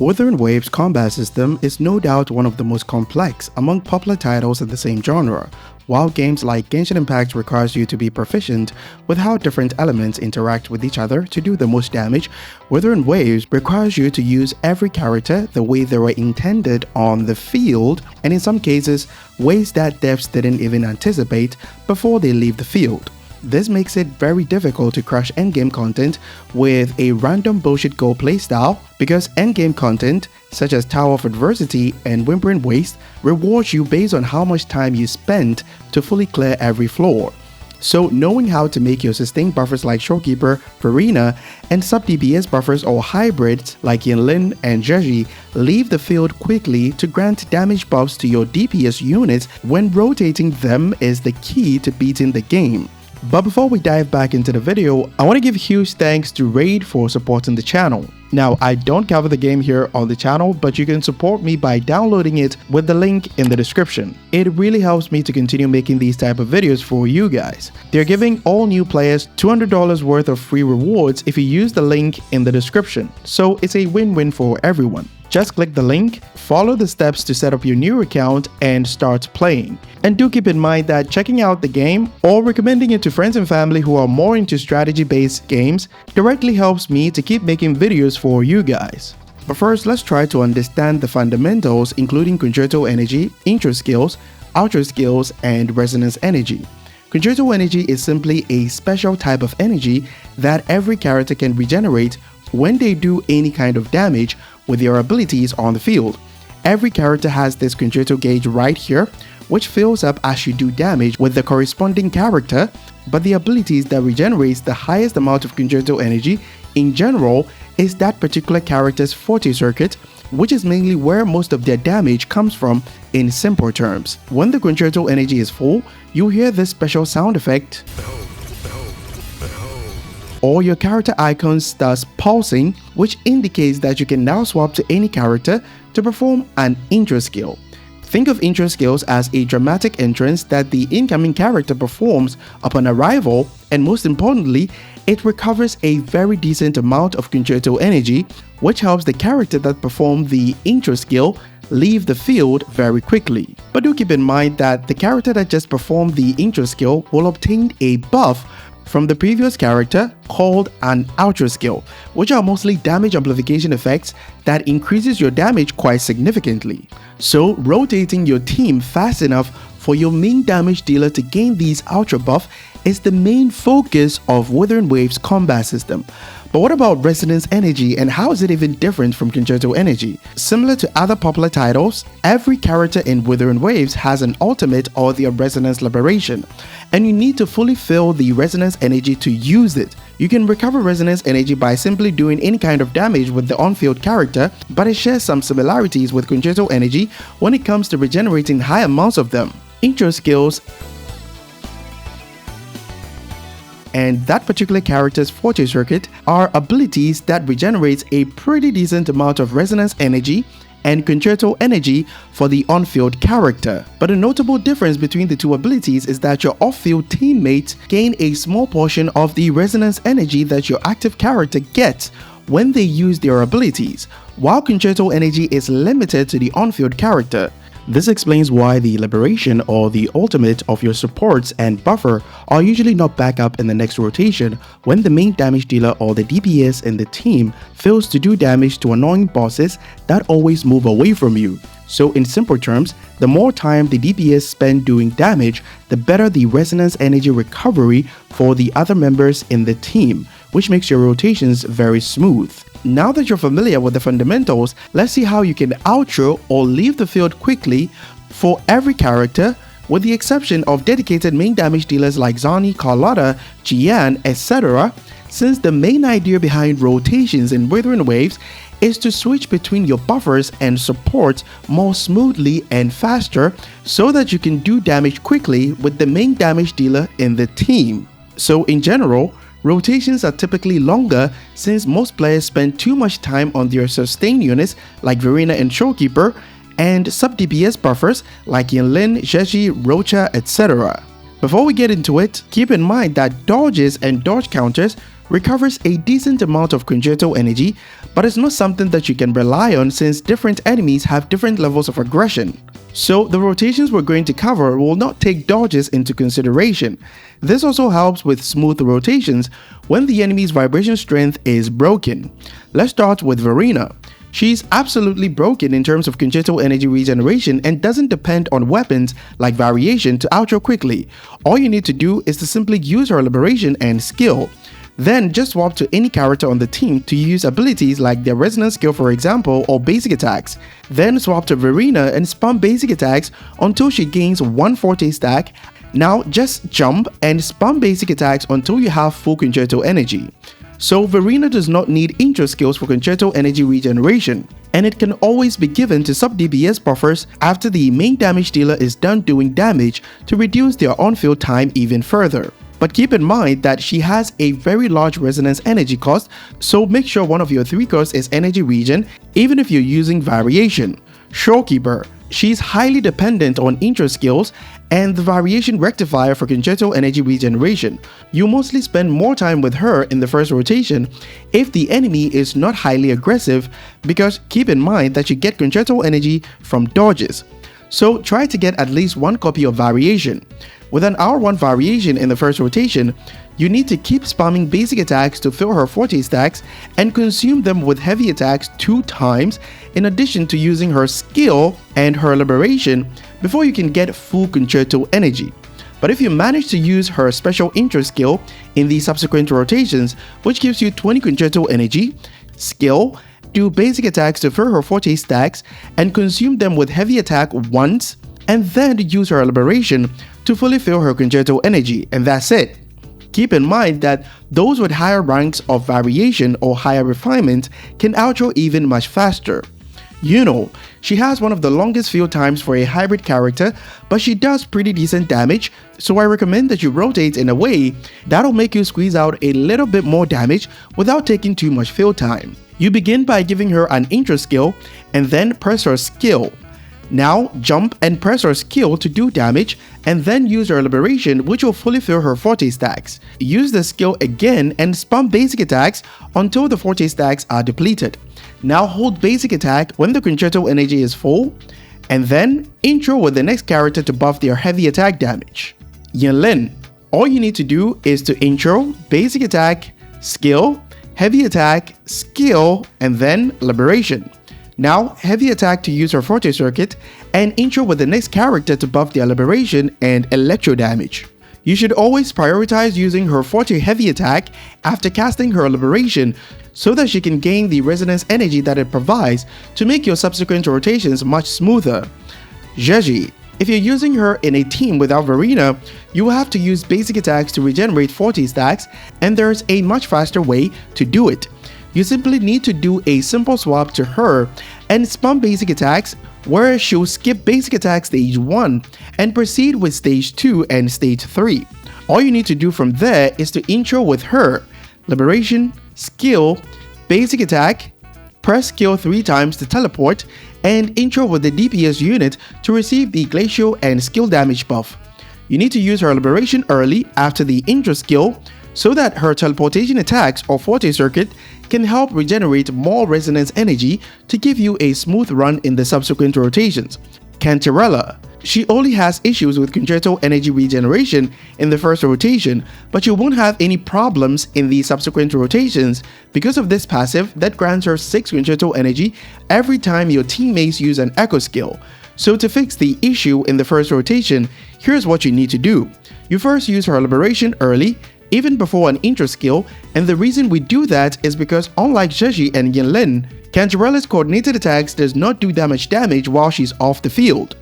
Wuthering Waves combat system is no doubt one of the most complex among popular titles in the same genre. While games like Genshin Impact requires you to be proficient with how different elements interact with each other to do the most damage, Wuthering Waves requires you to use every character the way they were intended on the field, and in some cases, ways that devs didn't even anticipate before they leave the field. This makes it very difficult to crush endgame content with a random bullshit goal playstyle because endgame content, such as Tower of Adversity and Whimpering Waste, rewards you based on how much time you spent to fully clear every floor. So knowing how to make your sustained buffers like Shorekeeper, Verina, and sub-DPS buffers or hybrids like Yangyang and Zhezhi leave the field quickly to grant damage buffs to your DPS units when rotating them is the key to beating the game. But before we dive back into the video, I want to give huge thanks to Raid for supporting the channel. Now, I don't cover the game here on the channel, but you can support me by downloading it with the link in the description. It really helps me to continue making these type of videos for you guys. They're giving all new players $200 worth of free rewards if you use the link in the description, so it's a win-win for everyone. Just click the link, follow the steps to set up your new account, and start playing. And do keep in mind that checking out the game or recommending it to friends and family who are more into strategy-based games directly helps me to keep making videos for you guys. But first, let's try to understand the fundamentals, including concerto energy, intro skills, outro skills, and resonance energy. Concerto energy is simply a special type of energy that every character can regenerate when they do any kind of damage with their abilities on the field. Every character has this concerto gauge right here, which fills up as you do damage with the corresponding character, but the abilities that regenerates the highest amount of concerto energy in general is that particular character's forte circuit, which is mainly where most of their damage comes from in simple terms. When the concerto energy is full, you hear this special sound effect, or your character icon starts pulsing, which indicates that you can now swap to any character to perform an intro skill. Think of intro skills as a dramatic entrance that the incoming character performs upon arrival, and most importantly, it recovers a very decent amount of concerto energy, which helps the character that performed the intro skill leave the field very quickly. But do keep in mind that the character that just performed the intro skill will obtain a buff from the previous character called an outro skill, which are mostly damage amplification effects that increases your damage quite significantly. So rotating your team fast enough for your main damage dealer to gain these outro buff is the main focus of Wuthering Waves combat system. But what about resonance energy, and how is it even different from concerto energy? Similar to other popular titles, every character in Wuthering Waves has an ultimate or their resonance liberation, and you need to fully fill the resonance energy to use it. You can recover resonance energy by simply doing any kind of damage with the on-field character, but it shares some similarities with concerto energy when it comes to regenerating high amounts of them. Intro skills and that particular character's forte circuit are abilities that regenerates a pretty decent amount of resonance energy and concerto energy for the on-field character. But a notable difference between the two abilities is that your off-field teammates gain a small portion of the resonance energy that your active character gets when they use their abilities, while concerto energy is limited to the on-field character. This explains why the liberation or the ultimate of your supports and buffer are usually not back up in the next rotation when the main damage dealer or the DPS in the team fails to do damage to annoying bosses that always move away from you. So in simple terms, the more time the DPS spend doing damage, the better the resonance energy recovery for the other members in the team, which makes your rotations very smooth. Now that you're familiar with the fundamentals, let's see how you can outro or leave the field quickly for every character, with the exception of dedicated main damage dealers like Zhani, Carlotta, Jian, etc., since the main idea behind rotations in Wuthering Waves is to switch between your buffers and supports more smoothly and faster so that you can do damage quickly with the main damage dealer in the team. So in general, rotations are typically longer since most players spend too much time on their sustain units like Verina and Shorekeeper, and sub-DPS buffers like Yangyang, Zhezhi, Roccia, etc. Before we get into it, keep in mind that dodges and dodge counters recovers a decent amount of concerto energy, but it's not something that you can rely on since different enemies have different levels of aggression. So the rotations we're going to cover will not take dodges into consideration. This also helps with smooth rotations when the enemy's vibration strength is broken. Let's start with Verina. She's absolutely broken in terms of concerto energy regeneration and doesn't depend on weapons like variation to outro quickly. All you need to do is to simply use her liberation and skill. Then just swap to any character on the team to use abilities like their resonance skill for example or basic attacks. Then swap to Verina and spam basic attacks until she gains 1 forte stack. Now just jump and spam basic attacks until you have full concerto energy. So Verina does not need intro skills for concerto energy regeneration, and it can always be given to sub DPS buffers after the main damage dealer is done doing damage to reduce their on-field time even further. But keep in mind that she has a very large resonance energy cost, so make sure one of your 3 costs is energy regen even if you're using variation. Shorekeeper. She's highly dependent on intro skills and the variation rectifier for concerto energy regeneration. You mostly spend more time with her in the first rotation if the enemy is not highly aggressive, because keep in mind that you get concerto energy from dodges. So try to get at least 1 copy of variation. With an R1 variation in the first rotation, you need to keep spamming basic attacks to fill her forte stacks and consume them with heavy attacks 2 times in addition to using her skill and her liberation before you can get full concerto energy. But if you manage to use her special intro skill in the subsequent rotations, which gives you 20 concerto energy, skill, do basic attacks to fill her forte stacks and consume them with heavy attack once, and then use her liberation to fully fill her concerto energy, and that's it. Keep in mind that those with higher ranks of variation or higher refinement can outro even much faster. Iuno. She has one of the longest field times for a hybrid character, but she does pretty decent damage, so I recommend that you rotate in a way that'll make you squeeze out a little bit more damage without taking too much field time. You begin by giving her an intro skill and then press her skill. Now jump and press her skill to do damage and then use her liberation, which will fully fill her forte stacks. Use the skill again and spam basic attacks until the forte stacks are depleted. Now hold basic attack when the concerto energy is full, and then intro with the next character to buff their heavy attack damage. Yangyang. All you need to do is to intro, basic attack, skill, heavy attack, skill, and then liberation. Now heavy attack to use her forte circuit, and intro with the next character to buff their liberation and electro damage. You should always prioritize using her forte heavy attack after casting her liberation so that she can gain the resonance energy that it provides to make your subsequent rotations much smoother. Zhezhi. If you're using her in a team without Verina, you will have to use basic attacks to regenerate forte stacks, and there's a much faster way to do it. You simply need to do a simple swap to her and spam basic attacks, where she'll skip basic attack stage 1 and proceed with stage 2 and stage 3. All you need to do from there is to intro with her, liberation, skill, basic attack, press skill 3 times to teleport, and intro with the DPS unit to receive the glacial and skill damage buff. You need to use her liberation early after the intro skill so that her teleportation attacks or forte circuit can help regenerate more resonance energy to give you a smooth run in the subsequent rotations. Cantarella. She only has issues with concerto energy regeneration in the first rotation, but you won't have any problems in the subsequent rotations because of this passive that grants her 6 concerto energy every time your teammates use an echo skill. So to fix the issue in the first rotation, here's what you need to do. You first use her liberation early, even before an intro skill, and the reason we do that is because unlike Zhezhi and Yangyang, Cantarella's coordinated attacks does not do damage while she's off the field.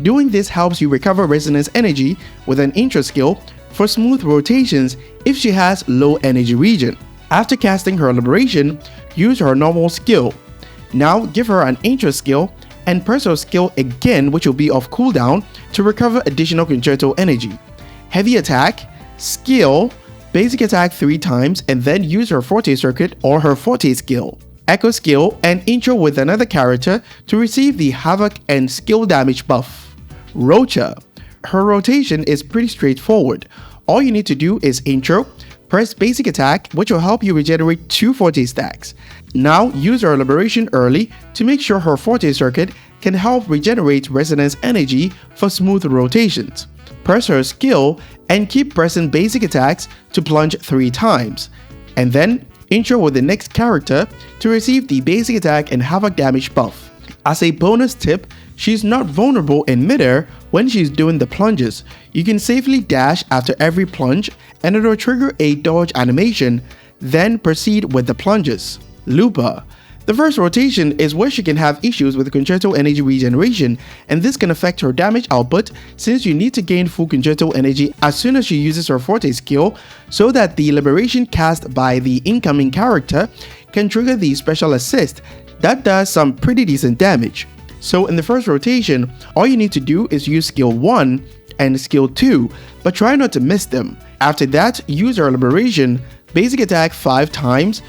Doing this helps you recover resonance energy with an intro skill for smooth rotations if she has low energy regen. After casting her liberation, use her normal skill. Now give her an intro skill and press her skill again, which will be off cooldown, to recover additional concerto energy. Heavy attack, skill, basic attack 3 times, and then use her forte circuit or her forte skill. Echo skill and intro with another character to receive the havoc and skill damage buff. Roccia. Her rotation is pretty straightforward. All you need to do is intro, Press basic attack, which will help you regenerate 2 Forte stacks. Now use her liberation early to make sure her Forte circuit can help regenerate resonance energy for smooth rotations. Press her skill and keep pressing basic attacks to plunge 3 times. And then intro with the next character to receive the basic attack and havoc damage buff. As a bonus tip, she's not vulnerable in midair when she's doing the plunges. You can safely dash after every plunge and it will trigger a dodge animation, then proceed with the plunges. Lupa. The first rotation is where she can have issues with concerto energy regeneration, and this can affect her damage output since you need to gain full concerto energy as soon as she uses her Forte skill so that the liberation cast by the incoming character can trigger the special assist that does some pretty decent damage. So in the first rotation, all you need to do is use skill 1 and skill 2, but try not to miss them. After that, use her liberation, basic attack 5 times,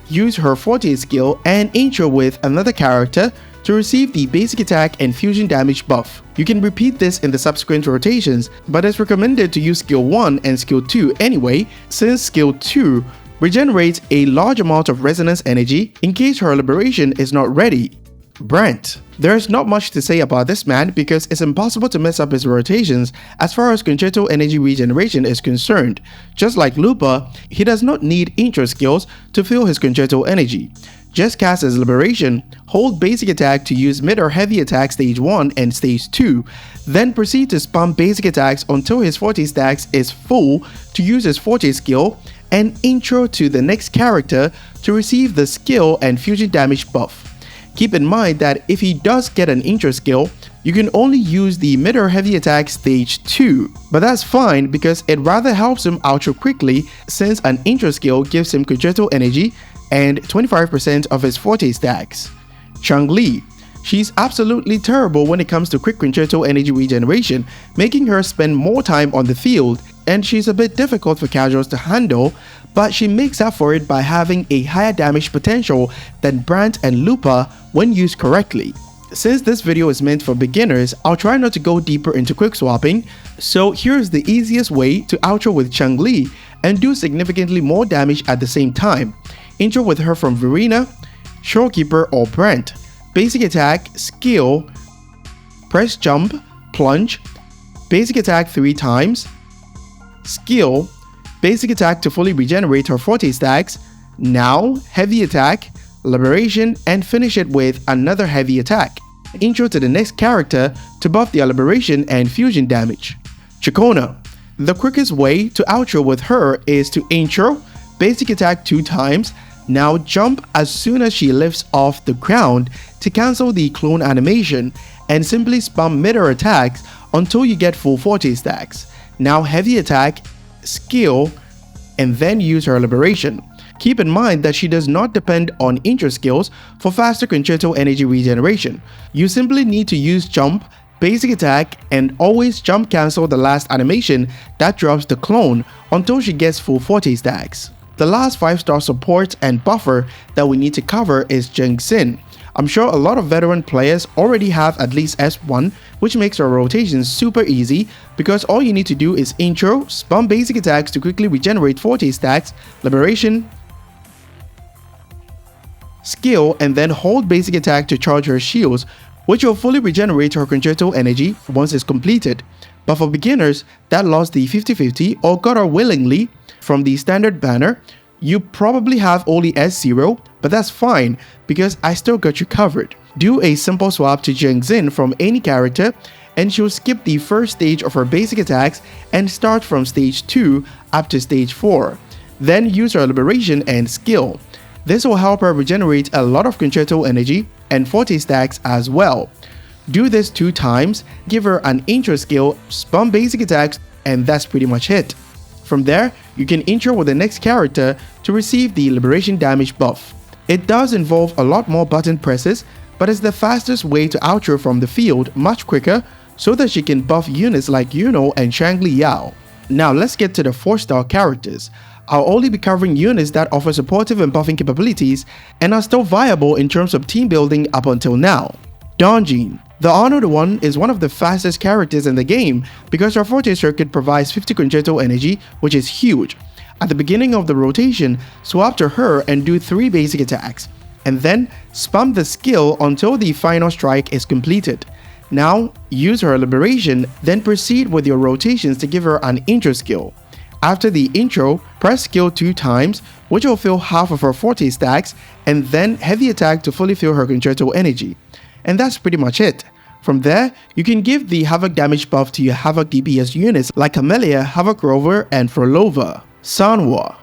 use her Forte skill and intro with another character to receive the basic attack and fusion damage buff. You can repeat this in the subsequent rotations, but it's recommended to use skill 1 and skill 2 anyway, since skill 2 regenerates a large amount of resonance energy in case her liberation is not ready. Brant. There's not much to say about this man because it's impossible to mess up his rotations as far as concerto energy regeneration is concerned. Just like Lupa, he does not need intro skills to fill his concerto energy. Just cast his liberation, hold basic attack to use mid or heavy attack stage 1 and stage 2, then proceed to spam basic attacks until his Forte stacks is full to use his Forte skill, and intro to the next character to receive the skill and fusion damage buff. Keep in mind that if he does get an intro skill, you can only use the mid or heavy attack stage 2, but that's fine because it rather helps him outro quickly since an intro skill gives him concerto energy and 25% of his Forte stacks. Changli. She's absolutely terrible when it comes to quick concerto energy regeneration, making her spend more time on the field, and she's a bit difficult for casuals to handle, but she makes up for it by having a higher damage potential than Brant and Lupa when used correctly. Since this video is meant for beginners, I'll try not to go deeper into quick swapping, so here's the easiest way to outro with Changli and do significantly more damage at the same time. Intro with her from Verina, Shorekeeper or Brant. Basic attack, skill, press jump, plunge, basic attack 3 times, skill, basic attack to fully regenerate her Forte stacks, now heavy attack, liberation, and finish it with another heavy attack. Intro to the next character to buff the liberation and fusion damage. Ciaconna. The quickest way to outro with her is to intro, basic attack 2 times, now jump as soon as she lifts off the ground to cancel the clone animation, and simply spam mid-air attacks until you get full Forte stacks. Now heavy attack, skill, and then use her liberation. Keep in mind that she does not depend on intro skills for faster concerto energy regeneration. You simply need to use jump, basic attack, and always jump cancel the last animation that drops the clone until she gets full Forte stacks. The last 5-star support and buffer that we need to cover is Jianxin. I'm sure a lot of veteran players already have at least S1, which makes our rotations super easy because all you need to do is intro, spam basic attacks to quickly regenerate Forte stacks, liberation, skill, and then hold basic attack to charge her shields, which will fully regenerate her concerto energy once it's completed. But for beginners that lost the 50-50 or got her willingly from the standard banner, you probably have only S0, but that's fine because I still got you covered. Do a simple swap to Jianxin from any character and she'll skip the first stage of her basic attacks and start from stage 2 up to stage 4. Then use her liberation and skill. This will help her regenerate a lot of concerto energy and Forte stacks as well. Do this 2 times, give her an intro skill, spam basic attacks, and that's pretty much it. From there, you can intro with the next character to receive the liberation damage buff. It does involve a lot more button presses, but it's the fastest way to outro from the field much quicker so that she can buff units like Iuno and Changli Yao. Now let's get to the 4-star characters. I'll only be covering units that offer supportive and buffing capabilities and are still viable in terms of team building up until now. Danjin. The Honored One is one of the fastest characters in the game because her forte circuit provides 50 concerto energy, which is huge. At the beginning of the rotation, swap to her and do 3 basic attacks, and then spam the skill until the final strike is completed. Now, use her Liberation, then proceed with your rotations to give her an intro skill. After the intro, press skill 2 times, which will fill half of her forte stacks, and then heavy attack to fully fill her concerto energy. And that's pretty much it. From there, you can give the Havoc damage buff to your Havoc DPS units like Camellia, Havoc Rover, and Frolova. Sanhua.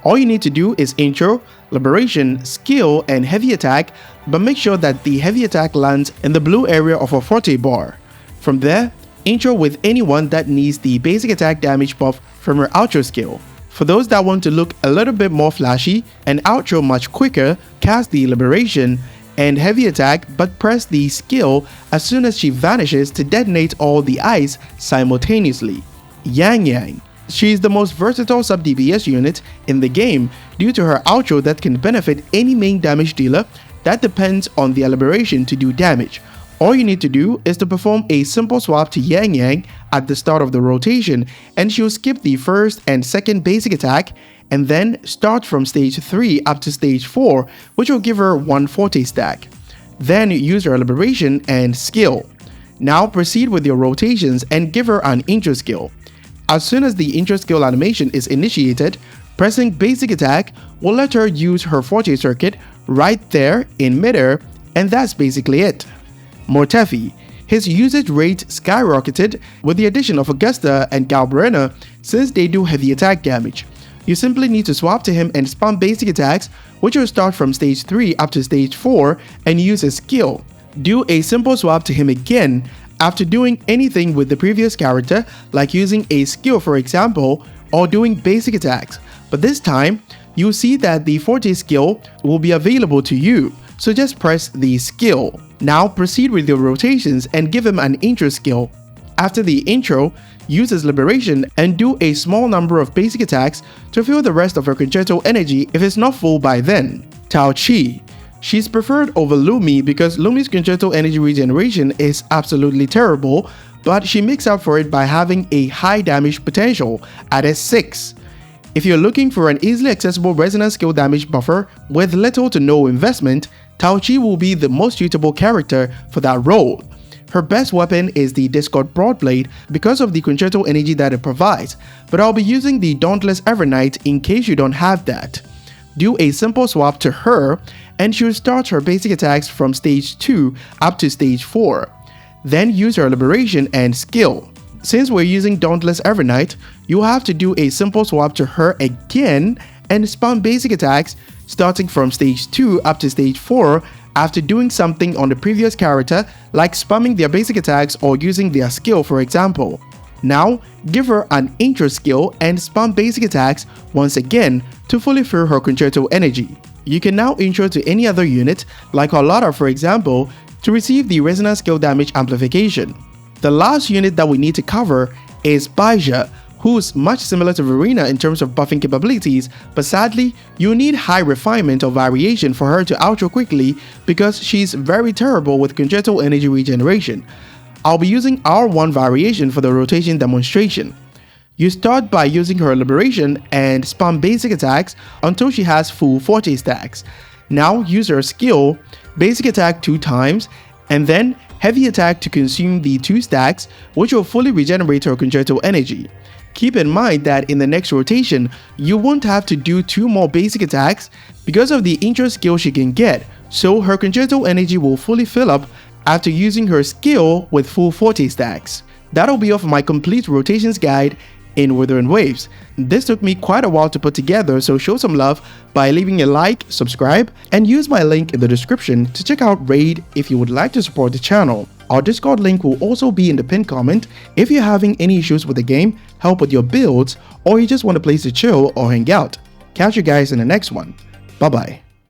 All you need to do is intro, Liberation, skill, and heavy attack, but make sure that the heavy attack lands in the blue area of a forte bar. From there, intro with anyone that needs the basic attack damage buff from her outro skill. For those that want to look a little bit more flashy and outro much quicker, cast the Liberation and heavy attack, but press the skill as soon as she vanishes to detonate all the ice simultaneously. Yangyang. She is the most versatile sub-DPS unit in the game due to her outro that can benefit any main damage dealer that depends on the Liberation to do damage. All you need to do is to perform a simple swap to Yangyang at the start of the rotation, and she'll skip the first and second basic attack and then start from stage 3 up to stage 4, which will give her 1 forte stack. Then use her Liberation and skill. Now proceed with your rotations and give her an intro skill. As soon as the intro skill animation is initiated, pressing basic attack will let her use her forte circuit right there in midair, and that's basically it. Mortefi. His usage rate skyrocketed with the addition of Augusta and Galbrena since they do heavy attack damage. You simply need to swap to him and spam basic attacks, which will start from stage 3 up to stage 4, and use his skill. Do a simple swap to him again after doing anything with the previous character, like using a skill for example, or doing basic attacks. But this time, you'll see that the forte skill will be available to you, so just press the skill. Now proceed with your rotations and give him an intro skill. After the intro, use his Liberation and do a small number of basic attacks to fill the rest of her concerto energy if it's not full by then. Taoqi. She's preferred over Lumi because Lumi's concerto energy regeneration is absolutely terrible, but she makes up for it by having a high damage potential at S6. If you're looking for an easily accessible resonance skill damage buffer with little to no investment, Taoqi will be the most suitable character for that role. Her best weapon is the Discord Broadblade because of the concerto energy that it provides, but I'll be using the Dauntless Evernight in case you don't have that. Do a simple swap to her, and she'll start her basic attacks from stage 2 up to stage 4. Then use her Liberation and skill. Since we're using Dauntless Evernight, you'll have to do a simple swap to her again and spam basic attacks starting from stage 2 up to stage 4 after doing something on the previous character like spamming their basic attacks or using their skill for example. Now, give her an intro skill and spam basic attacks once again to fully fill her concerto energy. You can now intro to any other unit like Carlotta for example to receive the resonance skill damage amplification. The last unit that we need to cover is Baizhi, who's much similar to Verina in terms of buffing capabilities, but sadly, you need high refinement or variation for her to outro quickly because she's very terrible with concerto energy regeneration. I'll be using R1 variation for the rotation demonstration. You start by using her Liberation and spam basic attacks until she has full forte stacks. Now use her skill, basic attack 2 times, and then heavy attack to consume the 2 stacks, which will fully regenerate her concerto energy. Keep in mind that in the next rotation, you won't have to do 2 more basic attacks because of the intro skill she can get, so her concerto energy will fully fill up after using her skill with full forte stacks. That'll be all for my complete rotations guide in Wuthering Waves. This took me quite a while to put together, so show some love by leaving a like, subscribe, and use my link in the description to check out Raid if you would like to support the channel. Our Discord link will also be in the pinned comment if you're having any issues with the game, help with your builds, or you just want a place to chill or hang out. Catch you guys in the next one. Bye bye.